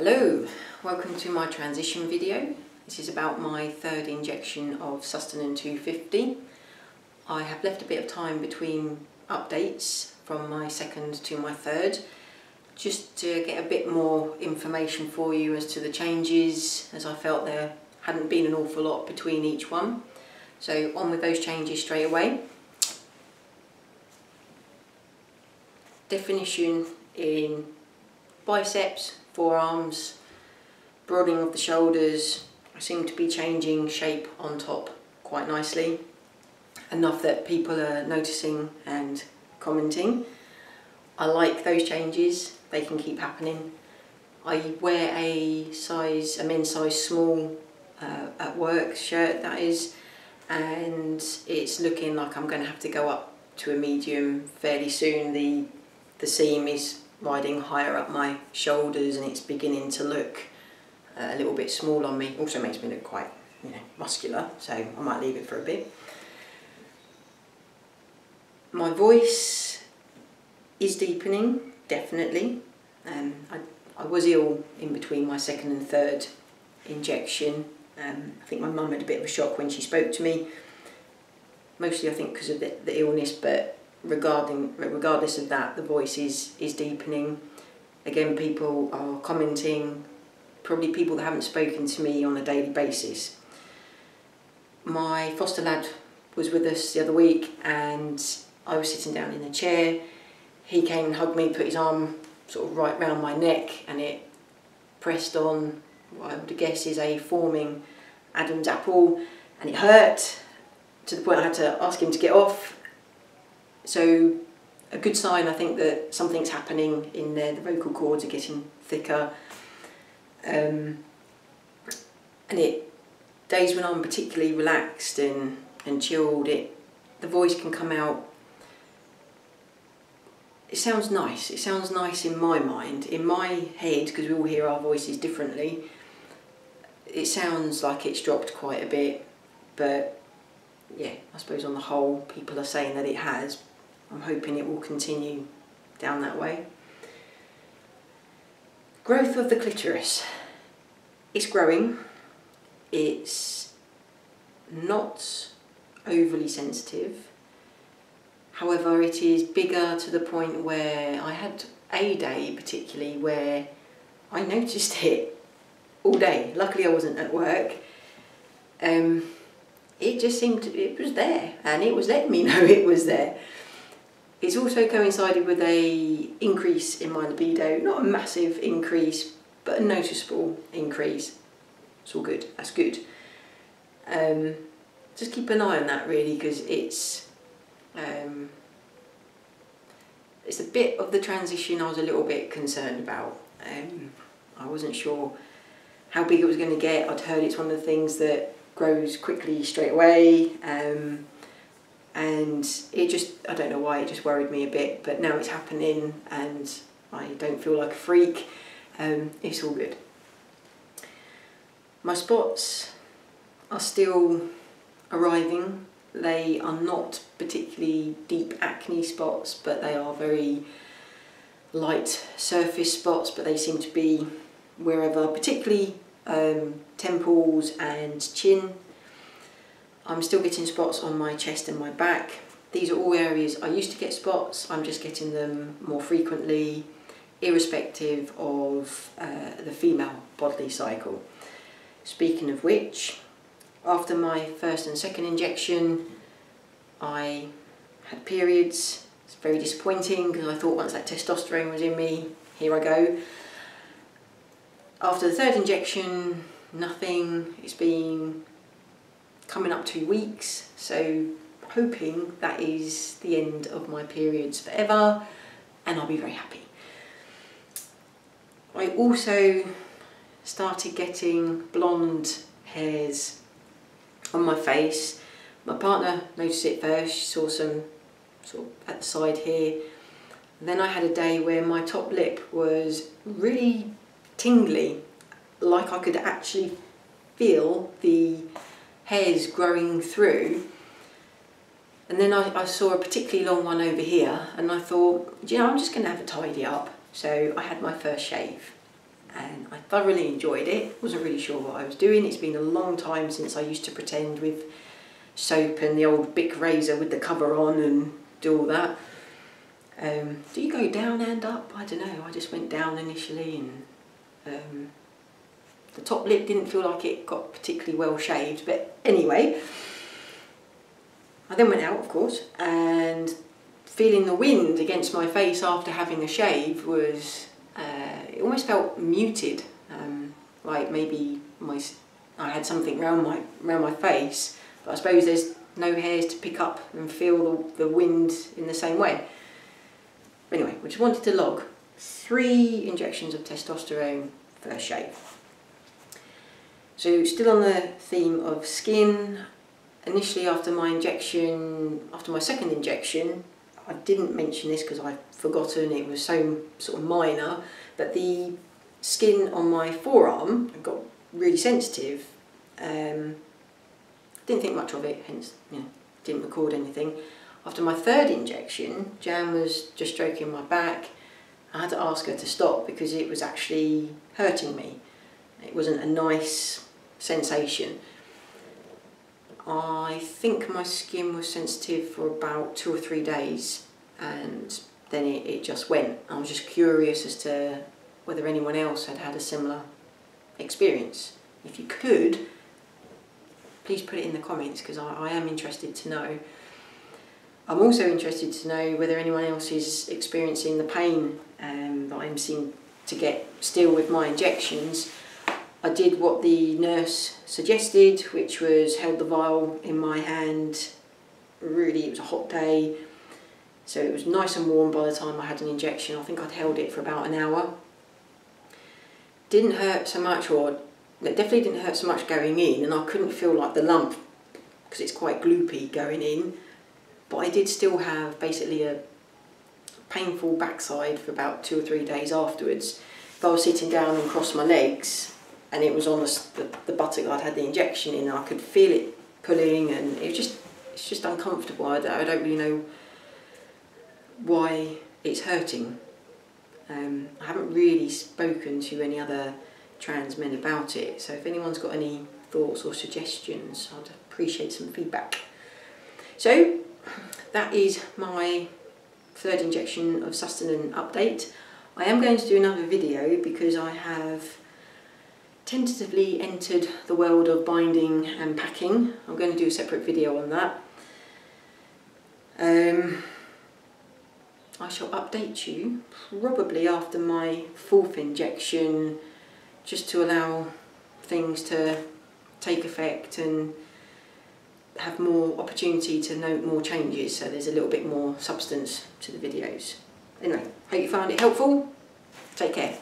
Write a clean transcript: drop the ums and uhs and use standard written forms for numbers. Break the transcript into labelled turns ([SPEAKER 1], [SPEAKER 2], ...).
[SPEAKER 1] Hello, welcome to my transition video. This is about my third injection of Sustanon 250. I have left a bit of time between updates from my second to my third, just to get a bit more information for you as to the changes, as I felt there hadn't been an awful lot between each one. So on with those changes straight away. Definition in biceps, forearms, broadening of the shoulders. I seem to be changing shape on top quite nicely, enough that people are noticing and commenting. I like those changes, they can keep happening. I wear a men's size small at work, shirt that is, and it's looking like I'm going to have to go up to a medium fairly soon. The seam is riding higher up my shoulders and it's beginning to look a little bit small on me. Also makes me look quite, muscular, so I might leave it for a bit. My voice is deepening, definitely. I was ill in between my second and third injection. I think my mum had a bit of a shock when she spoke to me, mostly I think because of the illness, but regardless of that, the voice is deepening. Again, people are commenting, probably people that haven't spoken to me on a daily basis. My foster lad was with us the other week and I was sitting down in a chair. He came and hugged me, put his arm sort of right round my neck, and it pressed on what I would guess is a forming Adam's apple, and it hurt to the point I had to ask him to get off. So a good sign, I think, that something's happening in there. The vocal cords are getting thicker, and days when I'm particularly relaxed and chilled, the voice can come out. It sounds nice. It sounds nice in my mind, in my head, because we all hear our voices differently. It sounds like it's dropped quite a bit, but yeah, I suppose on the whole, people are saying that it has. I'm hoping it will continue down that way. Growth of the clitoris. It's growing. It's not overly sensitive. However, it is bigger to the point where I had a day particularly where I noticed it all day. Luckily I wasn't at work. It just seemed it was there, and it was letting me know it was there. It's also coincided with a increase in my libido, not a massive increase, but a noticeable increase. It's all good, that's good. Just keep an eye on that really, because it's a bit of the transition I was a little bit concerned about. I wasn't sure how big it was going to get. I'd heard it's one of the things that grows quickly straight away, and it just, I don't know why, it just worried me a bit, but now it's happening and I don't feel like a freak. It's all good. My spots are still arriving. They are not particularly deep acne spots, but they are very light surface spots, but they seem to be wherever, particularly temples and chin. I'm still getting spots on my chest and my back. These are all areas I used to get spots. I'm just getting them more frequently, irrespective of the female bodily cycle. Speaking of which, after my first and second injection, I had periods. It's very disappointing because I thought once that testosterone was in me, here I go. After the third injection, nothing. It's been coming up 2 weeks, so hoping that is the end of my periods forever and I'll be very happy. I also started getting blonde hairs on my face. My partner noticed it first. She saw some sort of at the side here. Then I had a day where my top lip was really tingly, like I could actually feel the hairs growing through. And then I saw a particularly long one over here and I thought, I'm just going to have a tidy up. So I had my first shave. and I thoroughly enjoyed it. Wasn't really sure what I was doing. It's been a long time since I used to pretend with soap and the old Bic razor with the cover on and do all that. Do you go down and up? I don't know, I just went down initially, and the top lip didn't feel like it got particularly well shaved, but anyway. I then went out, of course, and feeling the wind against my face after having a shave was, it almost felt muted, like maybe I had something round my face, but I suppose there's no hairs to pick up and feel the wind in the same way. Anyway, I just wanted to log 3 injections of testosterone first shave. So still on the theme of skin, initially after my second injection, I didn't mention this because I'd forgotten, it was so sort of minor, but the skin on my forearm got really sensitive. Didn't think much of it, hence didn't record anything. After my 3rd injection, Jan was just stroking my back. I had to ask her to stop because it was actually hurting me. It wasn't a nice sensation. I think my skin was sensitive for about 2 or 3 days, and then it just went. I was just curious as to whether anyone else had had a similar experience. If you could, please put it in the comments, because I am interested to know. I'm also interested to know whether anyone else is experiencing the pain that I'm seeming to get still with my injections. I did what the nurse suggested, which was held the vial in my hand. Really, it was a hot day, so it was nice and warm by the time I had an injection. I think I'd held it for about an hour. Didn't hurt so much, or it definitely didn't hurt so much going in, and I couldn't feel like the lump because it's quite gloopy going in. But I did still have basically a painful backside for about 2 or 3 days afterwards. If I was sitting down and crossed my legs, and it was on the buttock I'd had the injection in, and I could feel it pulling, and it's just uncomfortable. I don't really know why it's hurting. I haven't really spoken to any other trans men about it, so if anyone's got any thoughts or suggestions, I'd appreciate some feedback. So that is my 3rd injection of Sustanon update. I am going to do another video because I have tentatively entered the world of binding and packing. I'm going to do a separate video on that. I shall update you probably after my 4th injection, just to allow things to take effect and have more opportunity to note more changes, so there's a little bit more substance to the videos. Anyway, hope you found it helpful. Take care.